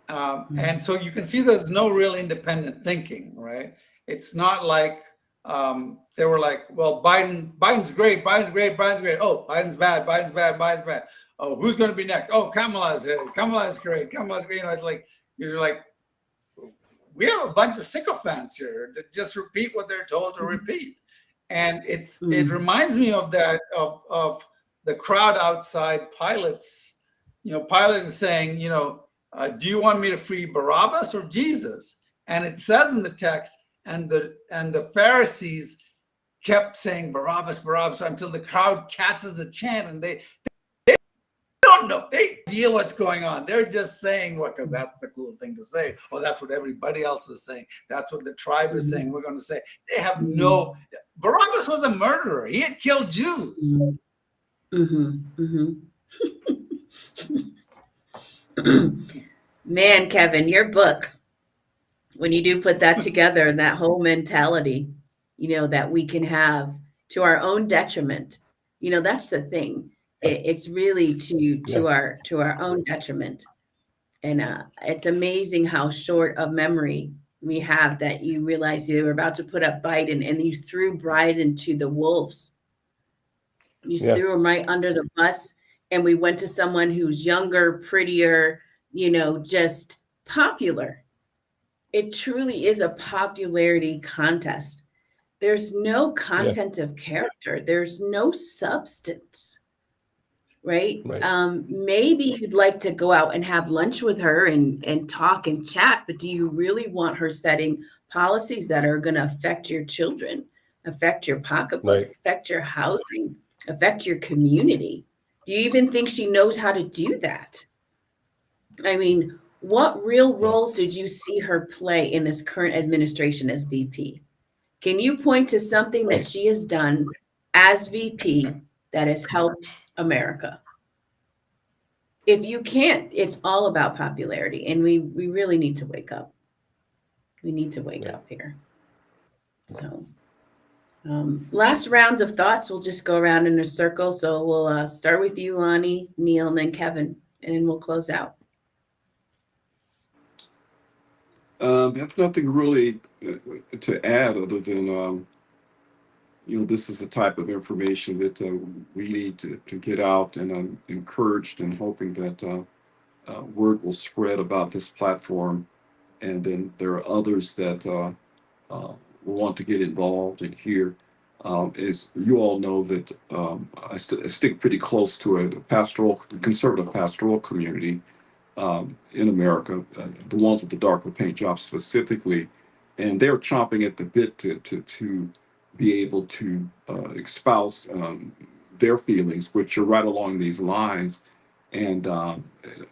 And so you can see there's no real independent thinking, right? It's not like they were like, well, Biden's great, Biden's great, Biden's great. Oh, Biden's bad, Biden's bad, Biden's bad. Oh, who's going to be next? Oh, Kamala's great, Kamala's great. You know, it's like, you're like, we have a bunch of sycophants here that just repeat what they're told to repeat. And it reminds me of that, of the crowd outside Pilate's. You know, Pilate is saying, you know, do you want me to free Barabbas or Jesus? And it says in the text, and the Pharisees kept saying Barabbas, Barabbas, until the crowd catches the chant, and they don't know. They deal what's going on. They're just saying what, because that's the cool thing to say. Oh, that's what everybody else is saying. That's what the tribe is saying. We're going to say. They have no. Barabbas was a murderer. He had killed Jews. Man, Kevin, your book, when you do put that together, that whole mentality, you know, that we can have to our own detriment, you know, that's the thing. It's really to our own detriment. And it's amazing how short of memory we have that you realize you were about to put up Biden and you threw Biden to the wolves. You threw him right under the bus, and we went to someone who's younger, prettier, you know, just popular. It truly is a popularity contest. There's no content of character. There's no substance, right? Maybe you'd like to go out and have lunch with her and talk and chat, but do you really want her setting policies that are going to affect your children, affect your pocketbook, affect your housing, affect your community? Do you even think she knows how to do that? I mean, What real roles did you see her play in this current administration as VP? Can you point to something that she has done as VP that has helped America? If you can't, it's all about popularity, and we really need to wake up. We need to wake up here. So, last rounds of thoughts. We'll just go around in a circle. So we'll start with you, Lonnie, Neil, and then Kevin, and then we'll close out. I have nothing really to add other than, this is the type of information that we need to get out, and I'm encouraged and hoping that word will spread about this platform. And then there are others that want to get involved and hear. As you all know, that I stick pretty close to a conservative pastoral community in America, the ones with the darker paint jobs specifically, and they're chomping at the bit to be able to espouse their feelings, which are right along these lines. And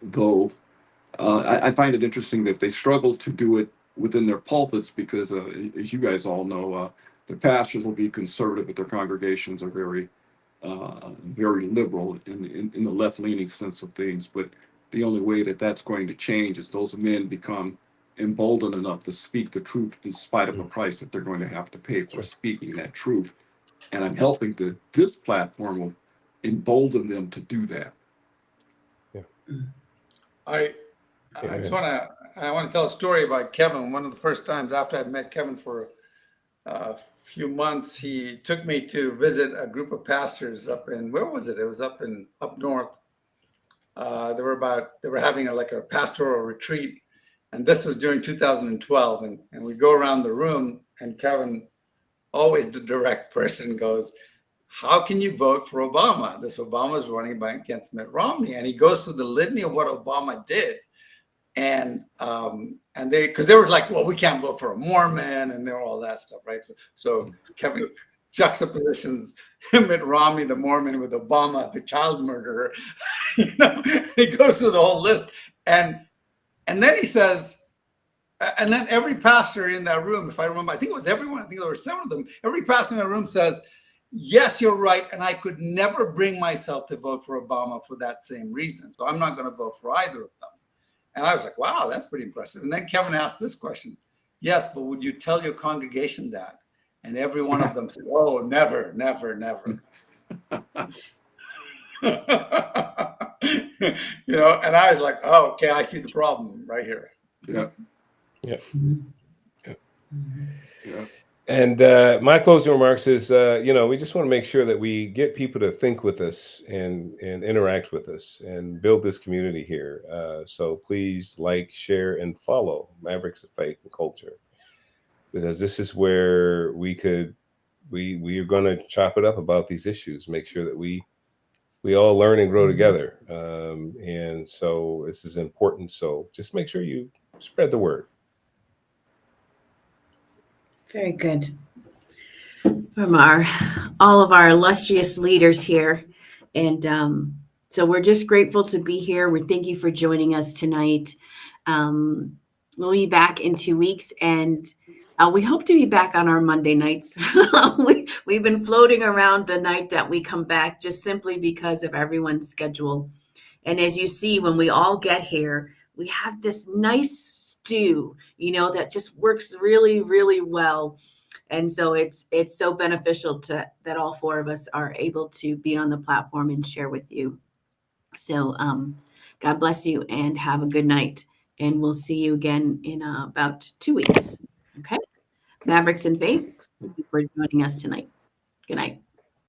though I find it interesting that they struggle to do it within their pulpits because, as you guys all know, the pastors will be conservative, but their congregations are very liberal in the left-leaning sense of things. But the only way that that's going to change is those men become emboldened enough to speak the truth in spite of the price that they're going to have to pay for speaking that truth. And I'm helping this platform will embolden them to do that. I want to tell a story about Kevin. One of the first times after I'd met Kevin for a few months, he took me to visit a group of pastors up in, where was it? It was up north. They were having a pastoral retreat, and this was during 2012. And we go around the room, and Kevin, always the direct person, goes, "How can you vote for Obama? This Obama's running against Mitt Romney." And he goes through the litany of what Obama did. And because they were like, "Well, we can't vote for a Mormon," and they're all that stuff, right? So Kevin juxtapositions Mitt Romney, the Mormon, with Obama, the child murderer. He goes through the whole list, and then he says, and then every pastor in that room, if I remember, I think it was everyone. I think there were 7 of them. Every pastor in that room says, "Yes, you're right, and I could never bring myself to vote for Obama for that same reason. So I'm not going to vote for either of them." And I was like, wow, that's pretty impressive. And then Kevin asked this question: "Yes, but would you tell your congregation that?" And every one of them said, "Oh, never, never, never." And I was like, oh, okay, I see the problem right here. Yeah. Yeah. Yeah. And my closing remarks is, we just want to make sure that we get people to think with us and interact with us and build this community here. So please like, share, and follow Mavericks of Faith and Culture, because this is where we are going to chop it up about these issues, make sure that we all learn and grow together. And so this is important. So just make sure you spread the word. Very good. From all of our illustrious leaders here. And so we're just grateful to be here. We thank you for joining us tonight. We'll be back in 2 weeks, and we hope to be back on our Monday nights. We've been floating around the night that we come back just simply because of everyone's schedule. And as you see, when we all get here, we have this nice stew, that just works really, really well. And so it's so beneficial that all 4 of us are able to be on the platform and share with you. So God bless you and have a good night. And we'll see you again in about 2 weeks. Okay. Mavericks and Faith, thank you for joining us tonight. Good night.